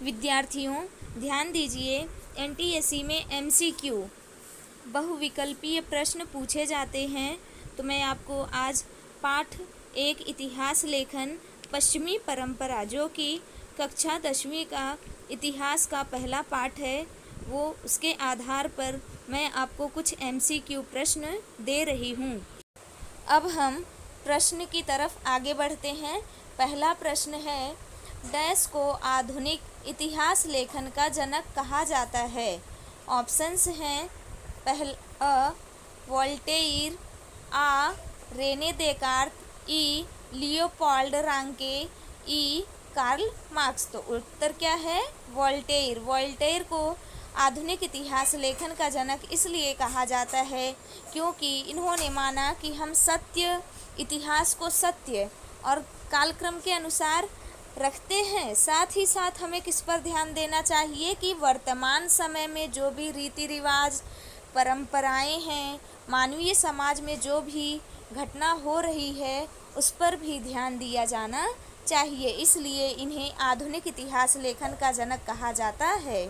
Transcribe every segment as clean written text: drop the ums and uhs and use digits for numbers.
विद्यार्थियों ध्यान दीजिए, एनटीएससी में एमसीक्यू बहुविकल्पीय प्रश्न पूछे जाते हैं। तो मैं आपको आज पाठ 1 इतिहास लेखन पश्चिमी परंपरा, जो कि कक्षा 10वीं का इतिहास का पहला पाठ है, वो उसके आधार पर मैं आपको कुछ एमसीक्यू प्रश्न दे रही हूँ। अब हम प्रश्न की तरफ आगे बढ़ते हैं। पहला प्रश्न है, डैश को आधुनिक इतिहास लेखन का जनक कहा जाता है। ऑप्शंस हैं, अ वोल्टेयर, आ रेने देकार्त, ई लियोपोल्ड रांके, ई कार्ल मार्क्स। तो उत्तर क्या है? वोल्टेयर। वोल्टेयर को आधुनिक इतिहास लेखन का जनक इसलिए कहा जाता है क्योंकि इन्होंने माना कि हम इतिहास को सत्य और कालक्रम के अनुसार रखते हैं। साथ ही साथ हमें किस पर ध्यान देना चाहिए कि वर्तमान समय में जो भी रीति रिवाज, परंपराएं हैं, मानवीय समाज में जो भी घटना हो रही है, उस पर भी ध्यान दिया जाना चाहिए। इसलिए इन्हें आधुनिक इतिहास लेखन का जनक कहा जाता है।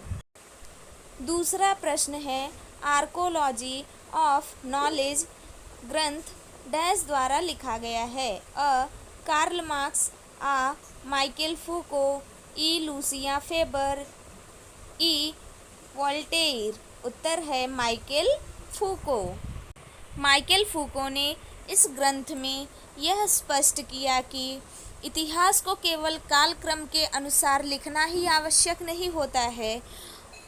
दूसरा प्रश्न है, आर्कोलॉजी ऑफ नॉलेज ग्रंथ डैश द्वारा लिखा गया है। अ कार्ल मार्क्स, आ माइकल फूको, ई लूसिया फेबर, ई वोल्टेयर। उत्तर है माइकल फूको। माइकल फूको ने इस ग्रंथ में यह स्पष्ट किया कि इतिहास को केवल कालक्रम के अनुसार लिखना ही आवश्यक नहीं होता है।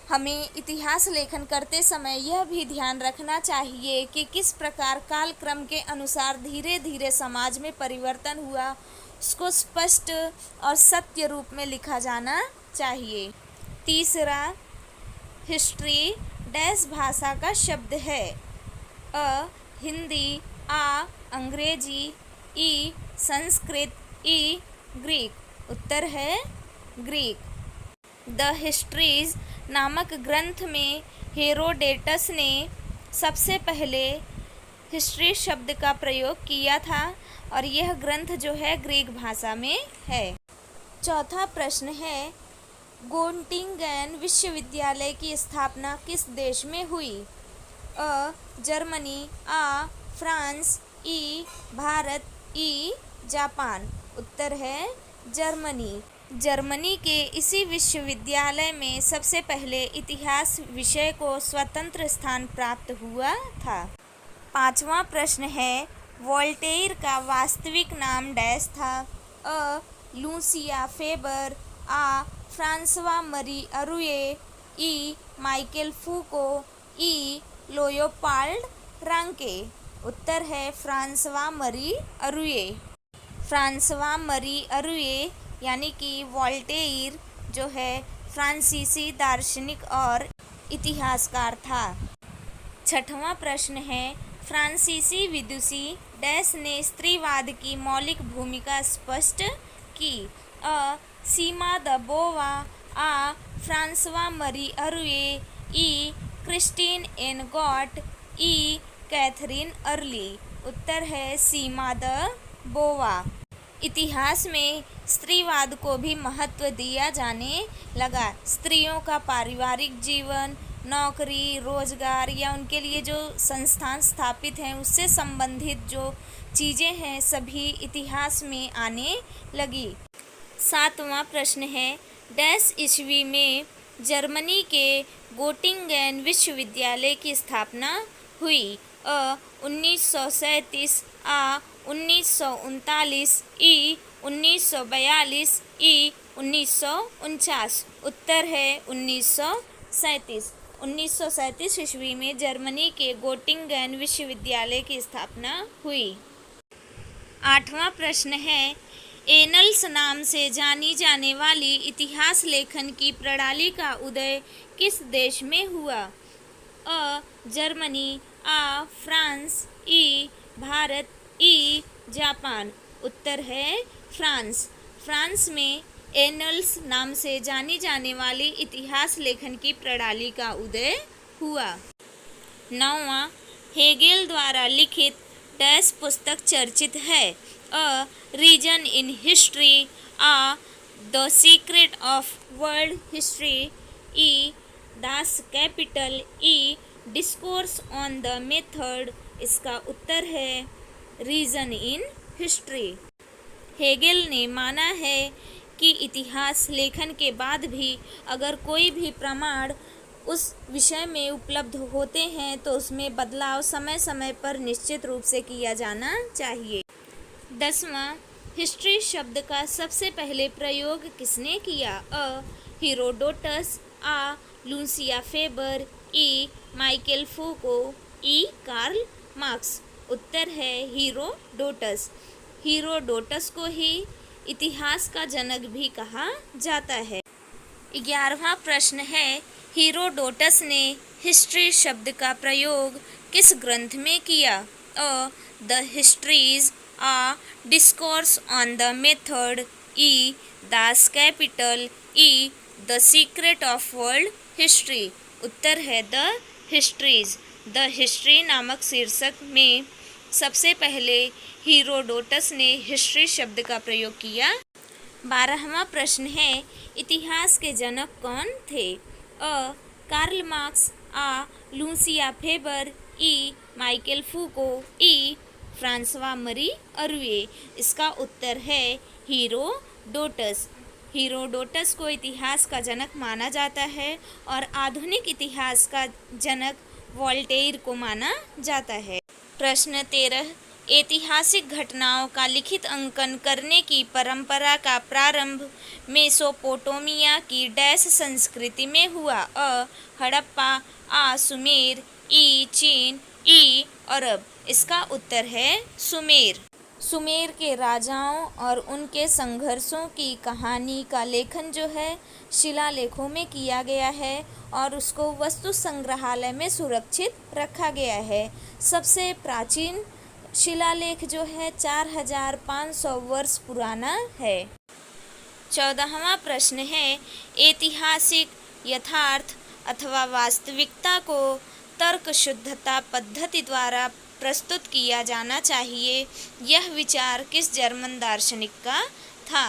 हमें इतिहास लेखन करते समय यह भी ध्यान रखना चाहिए कि किस प्रकार कालक्रम के अनुसार धीरे धीरे समाज में परिवर्तन हुआ, उसको स्पष्ट और सत्य रूप में लिखा जाना चाहिए। तीसरा, हिस्ट्री डैश भाषा का शब्द है। अ हिंदी, आ अंग्रेजी, ई संस्कृत, ई ग्रीक। उत्तर है ग्रीक। द हिस्ट्रीज नामक ग्रंथ में हेरोडेटस ने सबसे पहले हिस्ट्री शब्द का प्रयोग किया था और यह ग्रंथ जो है ग्रीक भाषा में है। चौथा प्रश्न है, गोटिंगन विश्वविद्यालय की स्थापना किस देश में हुई। अ जर्मनी, आ फ्रांस, ई भारत, ई जापान। उत्तर है जर्मनी। जर्मनी के इसी विश्वविद्यालय में सबसे पहले इतिहास विषय को स्वतंत्र स्थान प्राप्त हुआ था। पांचवा प्रश्न है, वोल्टेयर का वास्तविक नाम डैश था। अ लूसिया फेबर, आ फ्रांसवा मरी अरुए, ई माइकल फूको, ई लियोपोल्ड रांके। उत्तर है फ्रांसवा मरी अरुए। फ्रांसवा मरी अरुए यानी कि वोल्टेयर जो है फ्रांसीसी दार्शनिक और इतिहासकार था। छठवां प्रश्न है, फ्रांसीसी विदुषी डैश ने स्त्रीवाद की मौलिक भूमिका स्पष्ट की। अ सीमा द बोवा, आ फ्रांसवा मरी अरुए, ई क्रिस्टीन एन गॉट, ई कैथरीन अर्ली। उत्तर है सीमा द बोवा। इतिहास में स्त्रीवाद को भी महत्व दिया जाने लगा। स्त्रियों का पारिवारिक जीवन, नौकरी, रोजगार या उनके लिए जो संस्थान स्थापित हैं उससे संबंधित जो चीज़ें हैं सभी इतिहास में आने लगी। सातवां प्रश्न है, डैश ईस्वी में जर्मनी के गोटिंगन विश्वविद्यालय की स्थापना हुई। अ 1937, आ 1939, ई 1942, ई 1949। उत्तर है 1937। 1937 ईस्वी में जर्मनी के गोटिंगन विश्वविद्यालय की स्थापना हुई। आठवां प्रश्न है, एनल्स नाम से जानी जाने वाली इतिहास लेखन की प्रणाली का उदय किस देश में हुआ। अ जर्मनी, आ फ्रांस, ई भारत, ई जापान। उत्तर है फ्रांस। फ्रांस में एनल्स नाम से जानी जाने वाली इतिहास लेखन की प्रणाली का उदय हुआ। 9वां, हेगेल द्वारा लिखित डैश पुस्तक चर्चित है। अ रीजन इन हिस्ट्री, आ the secret of world history, ई दास कैपिटल, ई डिस्कोर्स ऑन द मेथड। इसका उत्तर है रीजन इन हिस्ट्री। हेगेल ने माना है कि इतिहास लेखन के बाद भी अगर कोई भी प्रमाण उस विषय में उपलब्ध होते हैं तो उसमें बदलाव समय समय पर निश्चित रूप से किया जाना चाहिए। 10वां, हिस्ट्री शब्द का सबसे पहले प्रयोग किसने किया? अ हीरोडोटस, आ लूसिया फेबर, ई माइकल फूको, ई कार्ल मार्क्स। उत्तर है हीरोडोटस। हीरोडोटस को ही इतिहास का जनक भी कहा जाता है। 11वां प्रश्न है, हीरोडोटस ने हिस्ट्री शब्द का प्रयोग किस ग्रंथ में किया? अ द हिस्ट्रीज, आ डिस्कोर्स ऑन द मेथड, ई दास कैपिटल, ई the secret of world history. उत्तर है द हिस्ट्रीज। द हिस्ट्री नामक शीर्षक में सबसे पहले हीरोडोटस ने हिस्ट्री शब्द का प्रयोग किया। 12वां प्रश्न है, इतिहास के जनक कौन थे? अ कार्ल मार्क्स, आ लूसिया फेबर, ई माइकल फूको, ई फ्रांसवा मरी अरुए। इसका उत्तर है हीरोडोटस। हीरोडोटस को इतिहास का जनक माना जाता है और आधुनिक इतिहास का जनक वोल्टेयर को माना जाता है। प्रश्न 13, ऐतिहासिक घटनाओं का लिखित अंकन करने की परंपरा का प्रारंभ मेसोपोटामिया की डैश संस्कृति में हुआ? अ हड़प्पा, आ सुमेर, ई चीन, ई अरब। इसका उत्तर है सुमेर। सुमेर के राजाओं और उनके संघर्षों की कहानी का लेखन जो है शिलालेखों में किया गया है और उसको वस्तु संग्रहालय में सुरक्षित रखा गया है। सबसे प्राचीन शिलालेख जो है 4500 वर्ष पुराना है। 14वां प्रश्न है, ऐतिहासिक यथार्थ अथवा वास्तविकता को तर्क शुद्धता पद्धति द्वारा प्रस्तुत किया जाना चाहिए। यह विचार किस जर्मन दार्शनिक का था?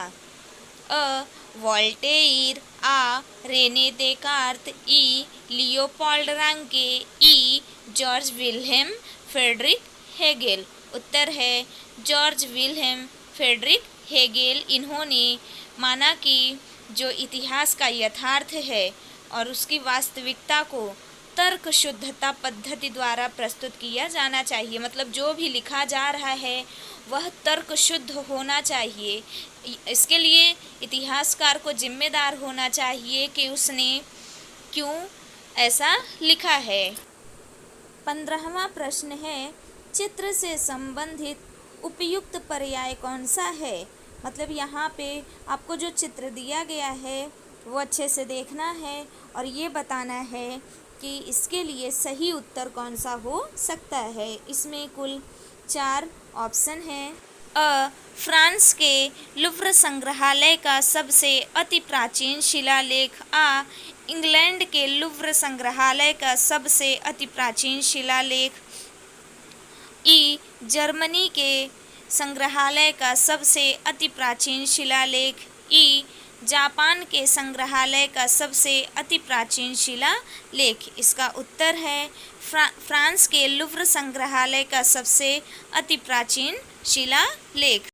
अ वोल्टेयर, आ रेने देकार्त, ई लियोपोल्ड रांके, ई जॉर्ज विल्हेम फ्रेडरिक हेगेल। उत्तर है जॉर्ज विल्हेम फ्रेडरिक हेगेल। इन्होंने माना कि जो इतिहास का यथार्थ है और उसकी वास्तविकता को तर्क शुद्धता पद्धति द्वारा प्रस्तुत किया जाना चाहिए। मतलब जो भी लिखा जा रहा है वह तर्क शुद्ध होना चाहिए। इसके लिए इतिहासकार को जिम्मेदार होना चाहिए कि उसने क्यों ऐसा लिखा है। 15वां प्रश्न है, चित्र से संबंधित उपयुक्त पर्याय कौन सा है? मतलब यहाँ पे आपको जो चित्र दिया गया है वो अच्छे से देखना है और ये बताना है कि इसके लिए सही उत्तर कौन सा हो सकता है। इसमें कुल 4 ऑप्शन हैं। अ फ्रांस के लुव्र संग्रहालय का सबसे अति प्राचीन शिलालेख, आ इंग्लैंड के लुव्र संग्रहालय का सबसे अति प्राचीन शिलालेख, ई जर्मनी के संग्रहालय का सबसे अति प्राचीन शिलालेख, ई जापान के संग्रहालय का सबसे अति प्राचीन शिलालेख। इसका उत्तर है फ्रांस के लुव्र संग्रहालय का सबसे अति प्राचीन शिलालेख।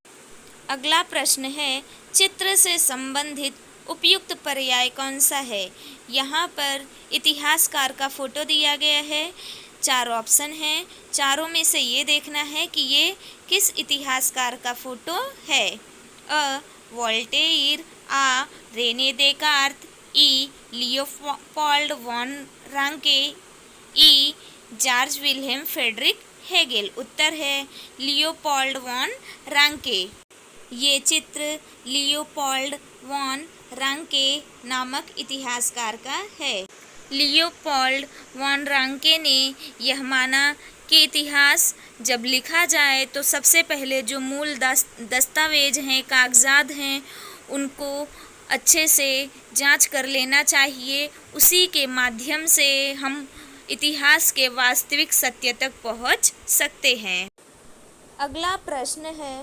अगला प्रश्न है, चित्र से संबंधित उपयुक्त पर्याय कौन सा है? यहाँ पर इतिहासकार का फोटो दिया गया है। 4 ऑप्शन हैं। चारों में से ये देखना है कि ये किस इतिहासकार का फोटो है। अ वोल्टेयर, आ रेने देकार्त, ई लियोपोल्ड वॉन रांके, ई जॉर्ज विल्हेम फ्रेडरिक हेगेल। उत्तर है लियोपोल्ड वॉन रांके। ये चित्र लियोपोल्ड वॉन रांके नामक इतिहासकार का है। लियोपोल्ड वॉन रांके ने यह माना कि इतिहास जब लिखा जाए तो सबसे पहले जो मूल दस्तावेज हैं, कागजात हैं, उनको अच्छे से जांच कर लेना चाहिए। उसी के माध्यम से हम इतिहास के वास्तविक सत्य तक पहुंच सकते हैं। अगला प्रश्न है,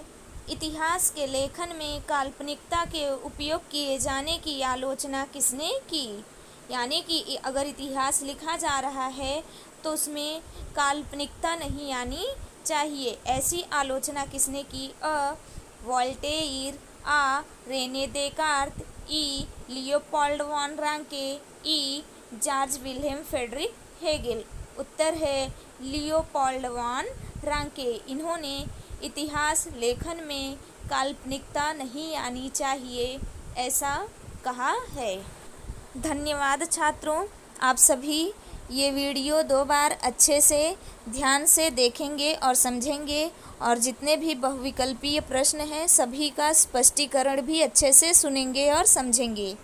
इतिहास के लेखन में काल्पनिकता के उपयोग किए जाने की आलोचना किसने की? यानी कि अगर इतिहास लिखा जा रहा है तो उसमें काल्पनिकता नहीं आनी चाहिए, ऐसी आलोचना किसने की? अ. वोल्टेयर, आ. रेने देकार्त, ई. लियोपोल्ड वॉन रांके, ई. Georg Wilhelm Friedrich Hegel. उत्तर है लियोपोल्ड वॉन रांके। इन्होंने इतिहास लेखन में काल्पनिकता नहीं आनी चाहिए ऐसा कहा है। धन्यवाद छात्रों, आप सभी ये वीडियो 2 बार अच्छे से ध्यान से देखेंगे और समझेंगे, और जितने भी बहुविकल्पीय प्रश्न हैं सभी का स्पष्टीकरण भी अच्छे से सुनेंगे और समझेंगे।